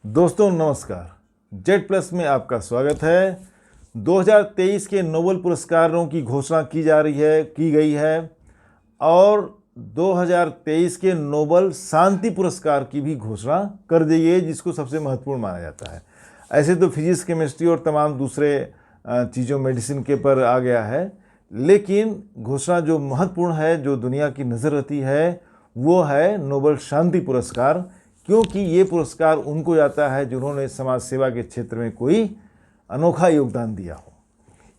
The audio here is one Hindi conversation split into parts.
दोस्तों नमस्कार। जेड प्लस में आपका स्वागत है। 2023 के नोबेल पुरस्कारों की घोषणा की गई है और 2023 के नोबेल शांति पुरस्कार की भी घोषणा कर दी गई है, जिसको सबसे महत्वपूर्ण माना जाता है। ऐसे तो फिजिक्स, केमिस्ट्री और तमाम दूसरे चीज़ों मेडिसिन के पर आ गया है, लेकिन घोषणा जो महत्वपूर्ण है, जो दुनिया की नज़र रहती है, वो है नोबेल शांति पुरस्कार। क्योंकि ये पुरस्कार उनको जाता है जिन्होंने समाज सेवा के क्षेत्र में कोई अनोखा योगदान दिया हो।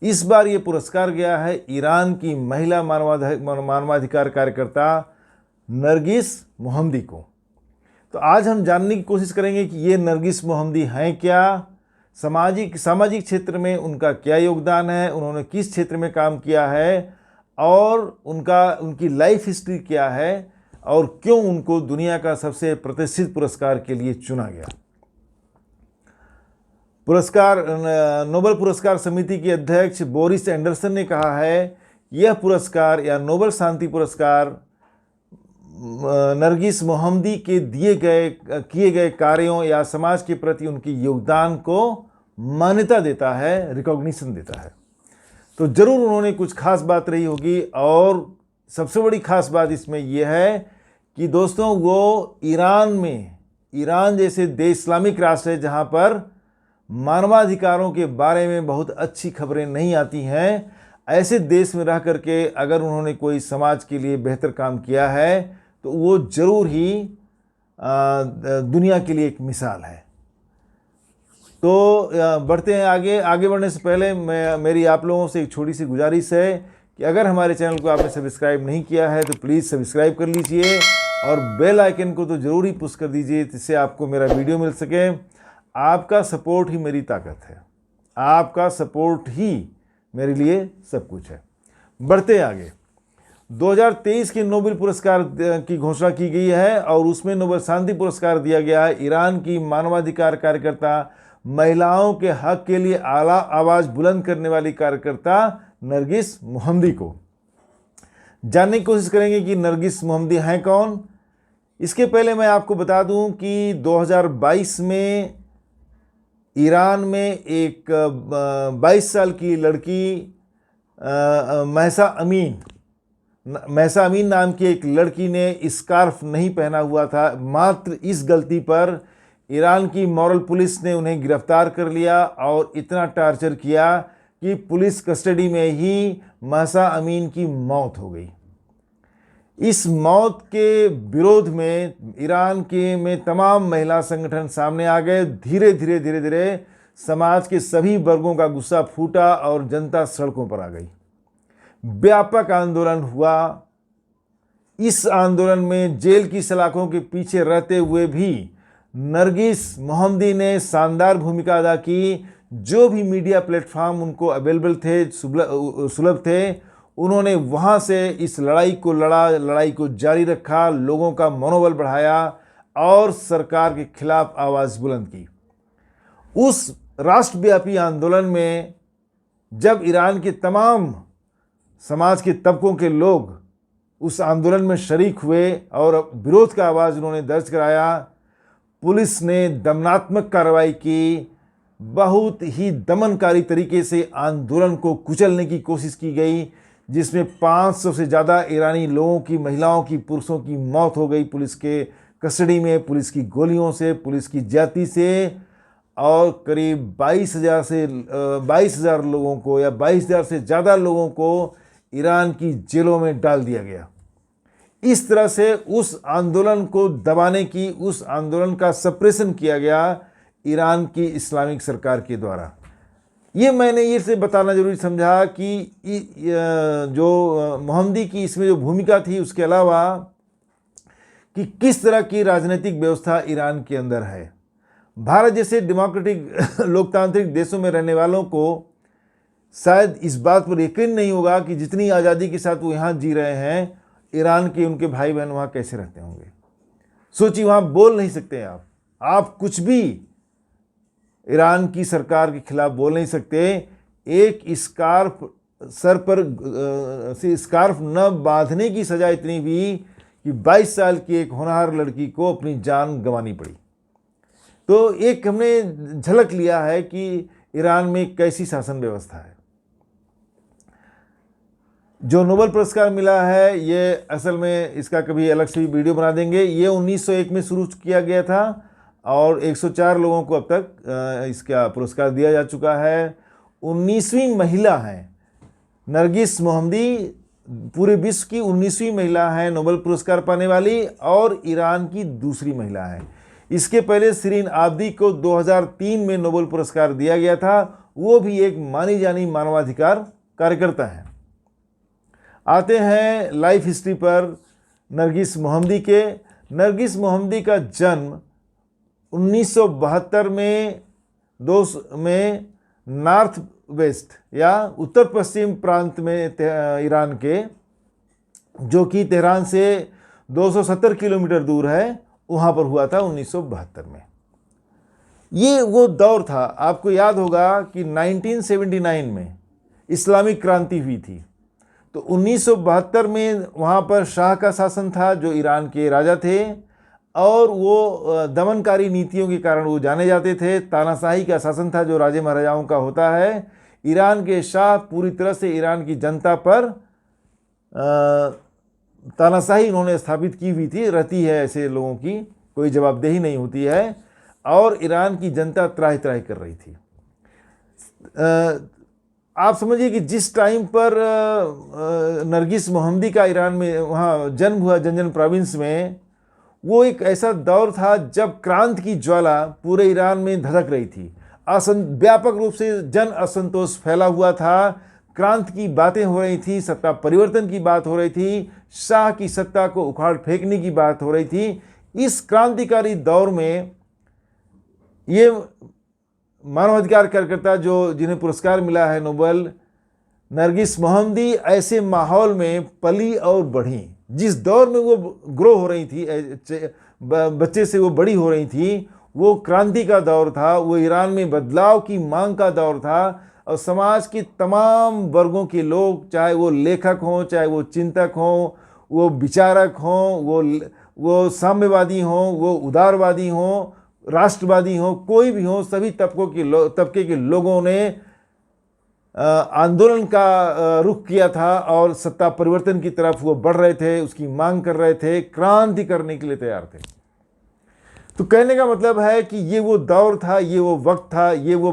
इस बार ये पुरस्कार गया है ईरान की महिला मानवाधिकार कार्यकर्ता नरगिस मोहम्मदी को। तो आज हम जानने की कोशिश करेंगे कि ये नरगिस मोहम्मदी हैं क्या, सामाजिक क्षेत्र में उनका क्या योगदान है, उन्होंने किस क्षेत्र में काम किया है और उनकी लाइफ हिस्ट्री क्या है और क्यों उनको दुनिया का सबसे प्रतिष्ठित पुरस्कार के लिए चुना गया। नोबेल पुरस्कार समिति के अध्यक्ष बोरिस एंडरसन ने कहा है, यह पुरस्कार या नोबेल शांति पुरस्कार नरगिस मोहम्मदी के किए गए कार्यों या समाज के प्रति उनके योगदान को मान्यता देता है, रिकॉग्निशन देता है। तो जरूर उन्होंने कुछ खास बात रही होगी और सबसे बड़ी खास बात इसमें यह है कि दोस्तों वो ईरान जैसे देश, इस्लामिक राष्ट्र है जहाँ पर मानवाधिकारों के बारे में बहुत अच्छी खबरें नहीं आती हैं, ऐसे देश में रह करके अगर उन्होंने कोई समाज के लिए बेहतर काम किया है तो वो ज़रूर ही दुनिया के लिए एक मिसाल है। तो बढ़ते हैं आगे बढ़ने से पहले मेरी आप लोगों से एक छोटी सी गुजारिश है कि अगर हमारे चैनल को आपने सब्सक्राइब नहीं किया है तो प्लीज़ सब्सक्राइब कर लीजिए और बेल आइकन को तो ज़रूर ही पुश कर दीजिए, जिससे आपको मेरा वीडियो मिल सके। आपका सपोर्ट ही मेरी ताकत है, आपका सपोर्ट ही मेरे लिए सब कुछ है। बढ़ते आगे। 2023 के नोबेल पुरस्कार की घोषणा की गई है और उसमें नोबेल शांति पुरस्कार दिया गया है ईरान की मानवाधिकार कार्यकर्ता, महिलाओं के हक के लिए आला आवाज़ बुलंद करने वाली कार्यकर्ता नरगिस मोहम्मदी को। जानने की कोशिश करेंगे कि नरगिस मोहम्मदी हैं कौन। इसके पहले मैं आपको बता दूं कि 2022 में ईरान में एक 22 साल की लड़की महसा अमीन नाम की एक लड़की ने स्कार्फ नहीं पहना हुआ था। मात्र इस गलती पर ईरान की मॉरल पुलिस ने उन्हें गिरफ्तार कर लिया और इतना टार्चर किया कि पुलिस कस्टडी में ही महसा अमीन की मौत हो गई। इस मौत के विरोध में ईरान में तमाम महिला संगठन सामने आ गए। धीरे धीरे समाज के सभी वर्गों का गुस्सा फूटा और जनता सड़कों पर आ गई। व्यापक आंदोलन हुआ। इस आंदोलन में जेल की सलाखों के पीछे रहते हुए भी नरगिस मोहम्मदी ने शानदार भूमिका अदा की। जो भी मीडिया प्लेटफॉर्म उनको अवेलेबल थे, सुलभ थे, उन्होंने वहाँ से इस लड़ाई को जारी रखा, लोगों का मनोबल बढ़ाया और सरकार के खिलाफ आवाज़ बुलंद की। उस राष्ट्रव्यापी आंदोलन में जब ईरान के तमाम समाज के तबकों के लोग उस आंदोलन में शरीक हुए और विरोध का आवाज़ उन्होंने दर्ज कराया, पुलिस ने दमनात्मक कार्रवाई की। बहुत ही दमनकारी तरीके से आंदोलन को कुचलने की कोशिश की गई, जिसमें 500 से ज़्यादा ईरानी लोगों की, महिलाओं की, पुरुषों की मौत हो गई पुलिस के कस्टडी में, पुलिस की गोलियों से, पुलिस की ज्यादती से। और करीब 22,000 लोगों को या 22,000 से ज़्यादा लोगों को ईरान की जेलों में डाल दिया गया। इस तरह से उस आंदोलन को दबाने की, उस आंदोलन का सप्रेशन किया गया ईरान की इस्लामिक सरकार के द्वारा। ये मैंने ये से बताना जरूरी समझा कि जो मोहम्मदी की इसमें जो भूमिका थी, उसके अलावा कि किस तरह की राजनीतिक व्यवस्था ईरान के अंदर है। भारत जैसे डेमोक्रेटिक लोकतांत्रिक देशों में रहने वालों को शायद इस बात पर यकीन नहीं होगा कि जितनी आज़ादी के साथ वो यहाँ जी रहे हैं, ईरान के उनके भाई बहन वहाँ कैसे रहते होंगे। सोचिए, वहाँ बोल नहीं सकते आप कुछ भी ईरान की सरकार के खिलाफ बोल नहीं सकते। एक स्कार्फ सर पर से स्कार्फ न बांधने की सज़ा इतनी हुई कि 22 साल की एक होनहार लड़की को अपनी जान गंवानी पड़ी। तो एक हमने झलक लिया है कि ईरान में कैसी शासन व्यवस्था है। जो नोबेल पुरस्कार मिला है ये असल में इसका कभी अलग से वीडियो बना देंगे। ये 1901 में शुरू किया गया था और 104 लोगों को अब तक इसका पुरस्कार दिया जा चुका है। 19वीं महिला है नरगिस मोहम्मदी, पूरे विश्व की 19वीं महिला है नोबेल पुरस्कार पाने वाली और ईरान की दूसरी महिला है। इसके पहले शिरीन आब्दी को 2003 में नोबेल पुरस्कार दिया गया था, वो भी एक मानी जानी मानवाधिकार कार्यकर्ता है। आते हैं लाइफ हिस्ट्री पर नरगिस मोहम्मदी के। नरगिस मोहम्मदी का जन्म 1972 में नॉर्थ वेस्ट या उत्तर पश्चिम प्रांत में ईरान के, जो कि तेहरान से 270 किलोमीटर दूर है, वहाँ पर हुआ था 1972 में। ये वो दौर था, आपको याद होगा कि 1979 में इस्लामिक क्रांति हुई थी। तो 1972 में वहाँ पर शाह का शासन था जो ईरान के राजा थे और वो दमनकारी नीतियों के कारण वो जाने जाते थे। तानाशाही का शासन था जो राजे महाराजाओं का होता है। ईरान के शाह पूरी तरह से ईरान की जनता पर तानाशाही उन्होंने स्थापित की हुई थी, रहती है ऐसे लोगों की कोई जवाबदेही नहीं होती है और ईरान की जनता त्राहि त्राहि कर रही थी। आप समझिए कि जिस टाइम पर नरगिस मोहम्मदी का ईरान में वहाँ जन्म हुआ जंजन प्रोविंस में, वो एक ऐसा दौर था जब क्रांति की ज्वाला पूरे ईरान में धधक रही थी। व्यापक रूप से जन असंतोष फैला हुआ था, क्रांति की बातें हो रही थी, सत्ता परिवर्तन की बात हो रही थी, शाह की सत्ता को उखाड़ फेंकने की बात हो रही थी। इस क्रांतिकारी दौर में ये मानवाधिकार कार्यकर्ता जो जिन्हें पुरस्कार मिला है नोबेल, नरगिस मोहम्मदी, ऐसे माहौल में पली और बढ़ी। जिस दौर में वो ग्रो हो रही थी, बच्चे से वो बड़ी हो रही थी, वो क्रांति का दौर था, वो ईरान में बदलाव की मांग का दौर था और समाज के तमाम वर्गों के लोग, चाहे वो लेखक हों, चाहे वो चिंतक हों, वो विचारक हों, वो साम्यवादी हों, वो उदारवादी हों, राष्ट्रवादी हों, कोई भी हो, सभी तबके के लोगों ने आंदोलन का रुख किया था और सत्ता परिवर्तन की तरफ वो बढ़ रहे थे, उसकी मांग कर रहे थे, क्रांति करने के लिए तैयार थे। तो कहने का मतलब है कि ये वो दौर था, ये वो वक्त था, ये वो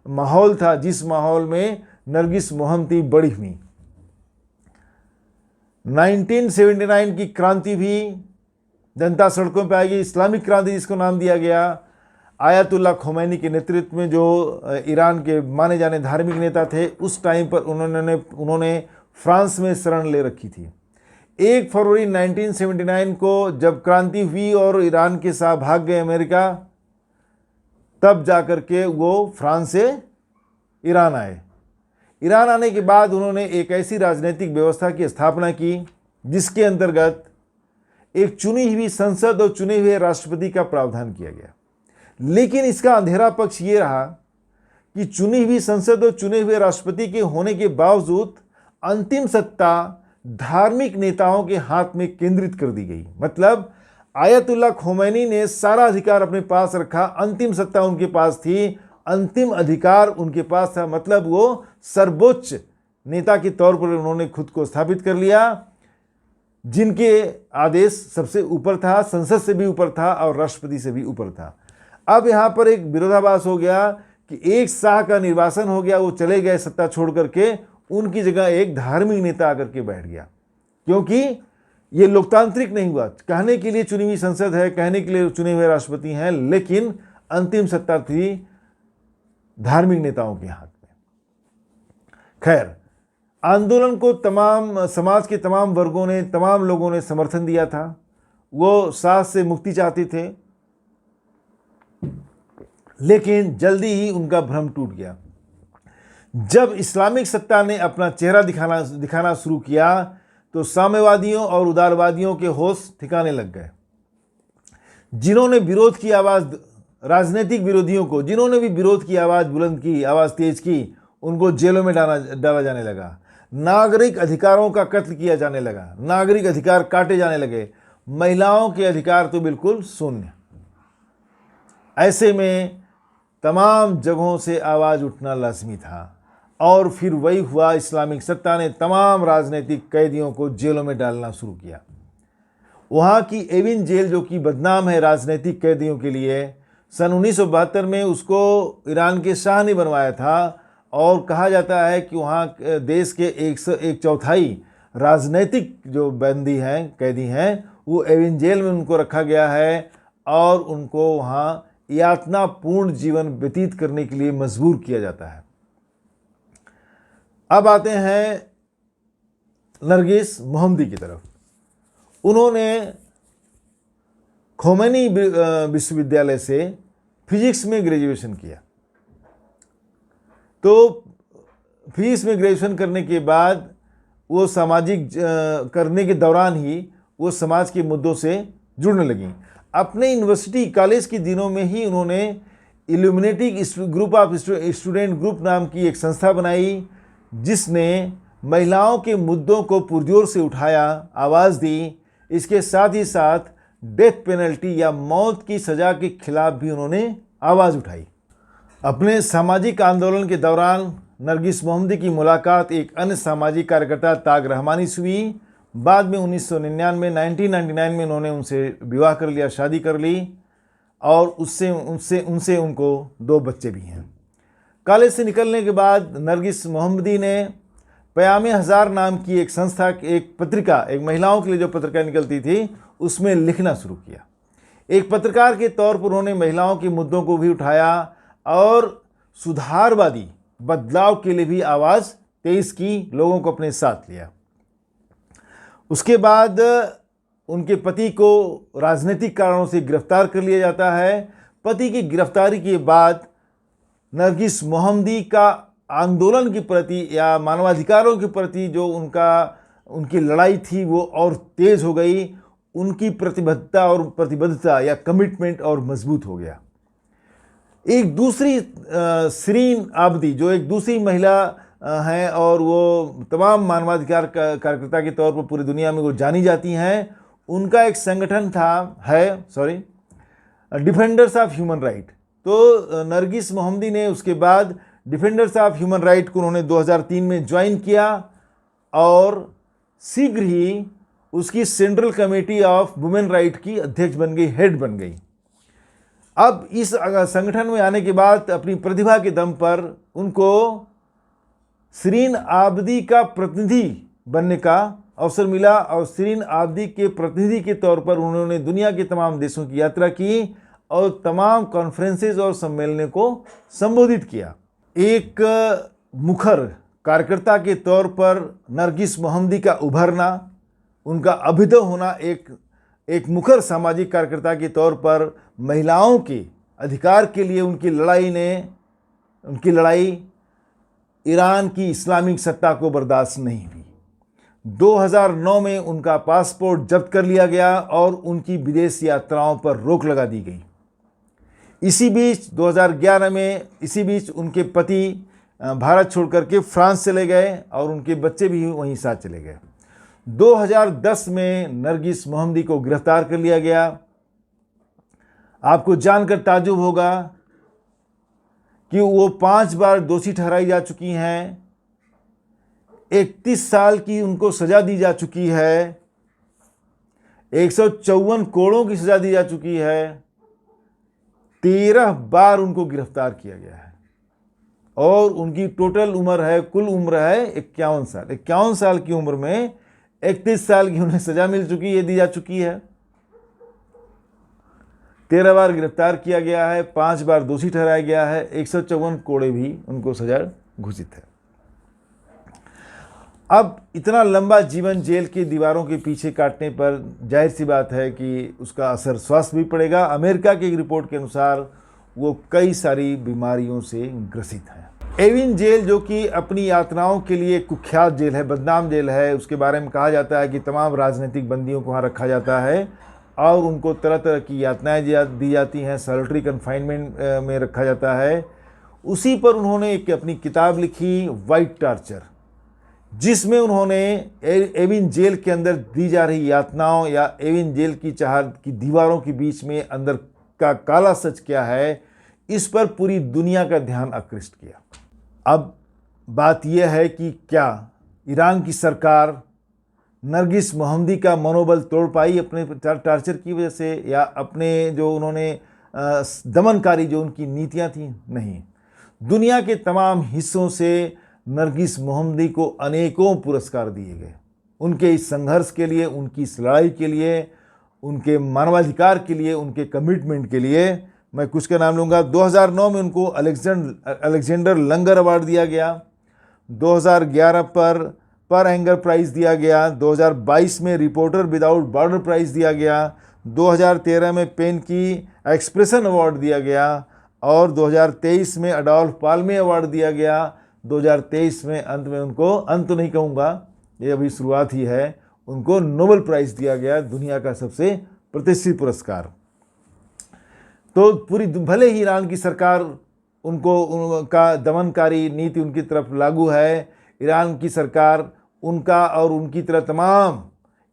माहौल था जिस माहौल में नरगिस मोहम्मदी बड़ी हुई। 1979 की क्रांति भी, जनता सड़कों पर आएगी, इस्लामिक क्रांति जिसको नाम दिया गया, आयतुल्लाह खोमैनी के नेतृत्व में जो ईरान के माने जाने धार्मिक नेता थे, उस टाइम पर उन्होंने फ्रांस में शरण ले रखी थी। 1 फरवरी 1979 को जब क्रांति हुई और ईरान के साथ भाग गए अमेरिका, तब जाकर के वो फ्रांस से ईरान आए। ईरान आने के बाद उन्होंने एक ऐसी राजनीतिक व्यवस्था की स्थापना की जिसके अंतर्गत एक चुनी हुई संसद और चुने हुए राष्ट्रपति का प्रावधान किया गया। लेकिन इसका अंधेरा पक्ष ये रहा कि चुनी हुई संसद और चुने हुए राष्ट्रपति के होने के बावजूद अंतिम सत्ता धार्मिक नेताओं के हाथ में केंद्रित कर दी गई। मतलब आयतुल्लाह खोमैनी ने सारा अधिकार अपने पास रखा, अंतिम सत्ता उनके पास थी, अंतिम अधिकार उनके पास था। मतलब वो सर्वोच्च नेता के तौर पर उन्होंने खुद को स्थापित कर लिया, जिनके आदेश सबसे ऊपर था, संसद से भी ऊपर था और राष्ट्रपति से भी ऊपर था। अब यहाँ पर एक विरोधाभास हो गया कि एक शाह का निर्वासन हो गया, वो चले गए सत्ता छोड़ करके, उनकी जगह एक धार्मिक नेता आकर के बैठ गया, क्योंकि ये लोकतांत्रिक नहीं हुआ। कहने के लिए चुनी हुई संसद है, कहने के लिए चुने हुए राष्ट्रपति हैं, लेकिन अंतिम सत्ता थी धार्मिक नेताओं के हाथ में। खैर, आंदोलन को तमाम समाज के तमाम वर्गों ने, तमाम लोगों ने समर्थन दिया था। वो शाह से मुक्ति चाहते थे, लेकिन जल्दी ही उनका भ्रम टूट गया। जब इस्लामिक सत्ता ने अपना चेहरा दिखाना शुरू किया तो साम्यवादियों और उदारवादियों के होश ठिकाने लग गए। जिन्होंने विरोध की आवाज़, राजनीतिक विरोधियों को, जिन्होंने भी विरोध की आवाज़ बुलंद की, आवाज़ तेज की, उनको जेलों में डाला जाने लगा। नागरिक अधिकारों का कत्ल किया जाने लगा, नागरिक अधिकार काटे जाने लगे, महिलाओं के अधिकार तो बिल्कुल शून्य। ऐसे में तमाम जगहों से आवाज़ उठना लाजमी था और फिर वही हुआ। इस्लामिक सत्ता ने तमाम राजनीतिक कैदियों को जेलों में डालना शुरू किया। वहाँ की एविन जेल, जो कि बदनाम है राजनीतिक कैदियों के लिए, सन 1972 में उसको ईरान के शाह ने बनवाया था और कहा जाता है कि वहाँ देश के 1/4 राजनीतिक जो बंदी हैं, कैदी हैं, वो एविन जेल में उनको रखा गया है और उनको वहाँ यातनापूर्ण जीवन व्यतीत करने के लिए मजबूर किया जाता है। अब आते हैं नरगिस मोहम्मदी की तरफ। उन्होंने खोमेनी विश्वविद्यालय से फिजिक्स में ग्रेजुएशन किया। तो फिजिक्स में ग्रेजुएशन करने के बाद वो सामाजिक करने के दौरान ही वो समाज के मुद्दों से जुड़ने लगी। अपने यूनिवर्सिटी कॉलेज के दिनों में ही उन्होंने Illuminati group of student group नाम की एक संस्था बनाई, जिसने महिलाओं के मुद्दों को पुरजोर से उठाया, आवाज़ दी। इसके साथ ही साथ डेथ पेनल्टी या मौत की सज़ा के खिलाफ भी उन्होंने आवाज़ उठाई। अपने सामाजिक आंदोलन के दौरान नरगिस मोहम्मदी की मुलाकात एक अन्य सामाजिक कार्यकर्ता ताग रहमानी से हुई। बाद में 1999 में उन्होंने उनसे विवाह कर लिया, शादी कर ली और उनसे उनको 2 बच्चे भी हैं। कॉलेज से निकलने के बाद नरगिस मोहम्मदी ने प्यामे हज़ार नाम की एक संस्था, एक पत्रिका, एक महिलाओं के लिए जो पत्रिका निकलती थी, उसमें लिखना शुरू किया। एक पत्रकार के तौर पर उन्होंने महिलाओं के मुद्दों को भी उठाया और सुधारवादी बदलाव के लिए भी आवाज़ तेज की, लोगों को अपने साथ लिया। उसके बाद उनके पति को राजनीतिक कारणों से गिरफ्तार कर लिया जाता है। पति की गिरफ्तारी के बाद नरगिस मोहम्मदी का आंदोलन के प्रति या मानवाधिकारों के प्रति जो उनकी लड़ाई थी वो और तेज हो गई। उनकी प्रतिबद्धता या कमिटमेंट और मजबूत हो गया। एक दूसरी शिरीन आबदी, जो एक दूसरी महिला हैं और वो तमाम मानवाधिकार कार्यकर्ता के तौर पर पूरी दुनिया में वो जानी जाती हैं, उनका एक संगठन डिफेंडर्स ऑफ ह्यूमन राइट। तो नरगिस मोहम्मदी ने उसके बाद डिफेंडर्स ऑफ ह्यूमन राइट को उन्होंने 2003 में ज्वाइन किया और शीघ्र ही उसकी central committee of women right की अध्यक्ष बन गई, हेड बन गई। अब इस संगठन में आने के बाद अपनी प्रतिभा के दम पर उनको शिरीन आबदी का प्रतिनिधि बनने का अवसर मिला और शिरीन आबदी के प्रतिनिधि के तौर पर उन्होंने दुनिया के तमाम देशों की यात्रा की और तमाम कॉन्फ्रेंसेस और सम्मेलनों को संबोधित किया। एक मुखर कार्यकर्ता के तौर पर नरगिस मोहम्मदी का उभरना, उनका अभ्युदय होना, एक मुखर सामाजिक कार्यकर्ता के तौर पर महिलाओं के अधिकार के लिए उनकी लड़ाई ईरान की इस्लामिक सत्ता को बर्दाश्त नहीं हुई। 2009 में उनका पासपोर्ट जब्त कर लिया गया और उनकी विदेश यात्राओं पर रोक लगा दी गई। इसी बीच 2011 में उनके पति भारत छोड़कर के फ्रांस चले गए और उनके बच्चे भी वहीं साथ चले गए। 2010 में नरगिस मोहम्मदी को गिरफ्तार कर लिया गया। आपको जानकर ताज्जुब होगा कि वो 5 बार दोषी ठहराई जा चुकी हैं। 31 साल की उनको सज़ा दी जा चुकी है। 154 करोड़ की सज़ा दी जा चुकी है। 13 बार उनको गिरफ्तार किया गया है और उनकी टोटल कुल उम्र है 51 साल। 51 साल की उम्र में 31 साल की उन्हें सज़ा दी जा चुकी है। 13 बार गिरफ्तार किया गया है, 5 बार दोषी ठहराया गया है, 154 कोड़े भी उनको सजा घोषित है। अब इतना लंबा जीवन जेल की दीवारों के पीछे काटने पर जाहिर सी बात है कि उसका असर स्वास्थ्य भी पड़ेगा। अमेरिका की एक रिपोर्ट के अनुसार वो कई सारी बीमारियों से ग्रसित हैं। एविन जेल, जो कि अपनी यातनाओं के लिए कुख्यात जेल है, बदनाम जेल है, उसके बारे में कहा जाता है कि तमाम राजनीतिक बंदियों को वहाँ रखा जाता है और उनको तरह तरह की यातनाएं दी जाती हैं, सॉलिटरी कन्फाइनमेंट में रखा जाता है। उसी पर उन्होंने एक अपनी किताब लिखी, वाइट टार्चर, जिसमें उन्होंने एविन जेल के अंदर दी जा रही यातनाओं या एविन जेल की दीवारों के बीच में अंदर का काला सच क्या है, इस पर पूरी दुनिया का ध्यान आकृष्ट किया। अब बात यह है कि क्या ईरान की सरकार नरगिस मोहम्मदी का मनोबल तोड़ पाई अपने टार्चर की वजह से, या अपने जो उन्होंने दमनकारी जो उनकी नीतियां थी? नहीं। दुनिया के तमाम हिस्सों से नरगिस मोहम्मदी को अनेकों पुरस्कार दिए गए उनके इस संघर्ष के लिए, उनकी इस लड़ाई के लिए, उनके मानवाधिकार के लिए, उनके कमिटमेंट के लिए। मैं कुछ का नाम लूँगा। 2009 में उनको अलेक्जेंडर लंगर अवार्ड दिया गया, 2011 पर एंगर प्राइज़ दिया गया, 2022 में रिपोर्टर विदाउट बॉर्डर प्राइज़ दिया गया, 2013 में पेन की एक्सप्रेशन अवार्ड दिया गया, और 2023 में अडोल्फ पाल्मे अवार्ड दिया गया। 2023 में अंत में उनको, अंत तो नहीं कहूँगा, ये अभी शुरुआत ही है, उनको नोबेल प्राइज़ दिया गया, दुनिया का सबसे प्रतिष्ठित पुरस्कार। तो पूरी भले ही ईरान की सरकार उनका दमनकारी नीति उनकी तरफ लागू है, ईरान की सरकार उनका और उनकी तरह तमाम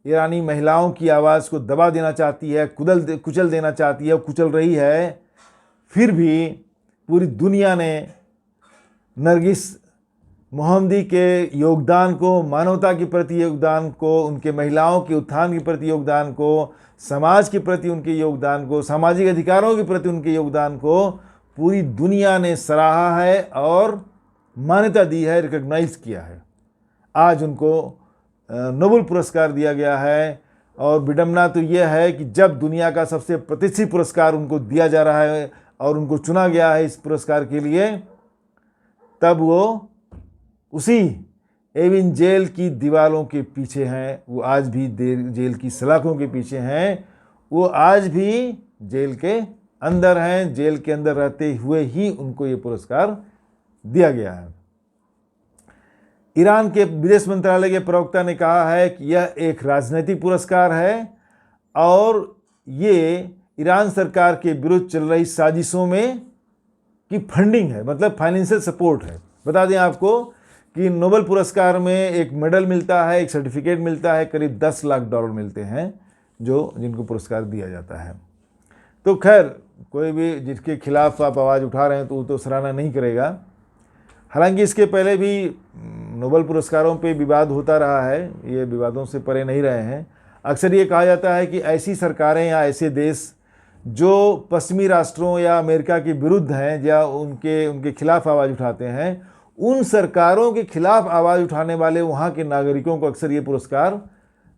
ईरानी महिलाओं की आवाज़ को दबा देना चाहती है, कुचल देना चाहती है, कुचल रही है, फिर भी पूरी दुनिया ने नरगिस मोहम्मदी के योगदान को, मानवता के प्रति योगदान को, उनके महिलाओं के उत्थान के प्रति योगदान को, समाज के प्रति उनके योगदान को, सामाजिक अधिकारों के प्रति उनके योगदान को पूरी दुनिया ने सराहा है और मान्यता दी है, रिकॉग्नाइज किया है। आज उनको नोबेल पुरस्कार दिया गया है, और विडंबना तो यह है कि जब दुनिया का सबसे प्रतिष्ठित पुरस्कार उनको दिया जा रहा है और उनको चुना गया है इस पुरस्कार के लिए, तब वो उसी एविन जेल की दीवारों के पीछे हैं, वो आज भी जेल की सलाखों के पीछे हैं, वो आज भी जेल के अंदर हैं, जेल के अंदर रहते हुए ही उनको ये पुरस्कार दिया गया है। ईरान के विदेश मंत्रालय के प्रवक्ता ने कहा है कि यह एक राजनीतिक पुरस्कार है और ये ईरान सरकार के विरुद्ध चल रही साजिशों में की फंडिंग है, मतलब फाइनेंशियल सपोर्ट है। बता दें आपको कि नोबेल पुरस्कार में एक मेडल मिलता है, एक सर्टिफिकेट मिलता है, करीब $10 लाख मिलते हैं जिनको पुरस्कार दिया जाता है। तो खैर, कोई भी जिसके खिलाफ आप आवाज़ उठा रहे हैं तो वो तो सराहना नहीं करेगा। हालांकि इसके पहले भी नोबेल पुरस्कारों पे विवाद होता रहा है, ये विवादों से परे नहीं रहे हैं। अक्सर ये कहा जाता है कि ऐसी सरकारें या ऐसे देश जो पश्चिमी राष्ट्रों या अमेरिका के विरुद्ध हैं या उनके खिलाफ आवाज़ उठाते हैं, उन सरकारों के खिलाफ आवाज़ उठाने वाले वहाँ के नागरिकों को अक्सर ये पुरस्कार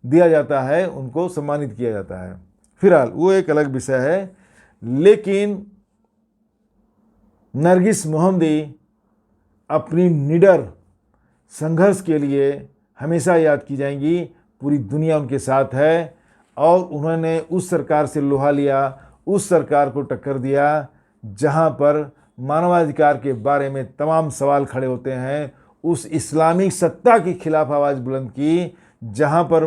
दिया जाता है, उनको सम्मानित किया जाता है। फिलहाल वो एक अलग विषय है, लेकिन नरगिस मोहम्मदी अपनी निडर संघर्ष के लिए हमेशा याद की जाएंगी। पूरी दुनिया उनके साथ है और उन्होंने उस सरकार से लोहा लिया, उस सरकार को टक्कर दिया जहां पर मानवाधिकार के बारे में तमाम सवाल खड़े होते हैं, उस इस्लामिक सत्ता के खिलाफ आवाज़ बुलंद की जहां पर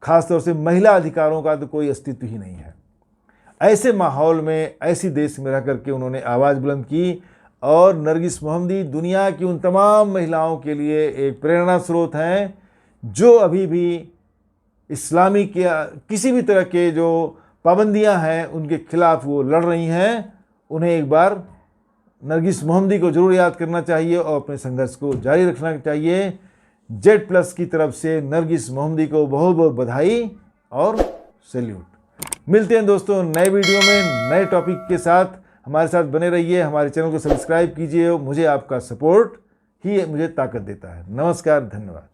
ख़ासतौर से महिला अधिकारों का तो कोई अस्तित्व ही नहीं है। ऐसे माहौल में, ऐसी देश में रह करके उन्होंने आवाज़ बुलंद की और नरगिस मोहम्मदी दुनिया की उन तमाम महिलाओं के लिए एक प्रेरणा स्रोत हैं जो अभी भी इस्लामिक या किसी भी तरह के जो पाबंदियां हैं उनके खिलाफ वो लड़ रही हैं। उन्हें एक बार नरगिस मोहम्मदी को ज़रूर याद करना चाहिए और अपने संघर्ष को जारी रखना चाहिए। Z+ की तरफ से नरगिस मोहम्मदी को बहुत बहुत बधाई और सैल्यूट। मिलते हैं दोस्तों नए वीडियो में नए टॉपिक के साथ। हमारे साथ बने रहिए, हमारे चैनल को सब्सक्राइब कीजिए। मुझे आपका सपोर्ट ही मुझे ताकत देता है। नमस्कार, धन्यवाद।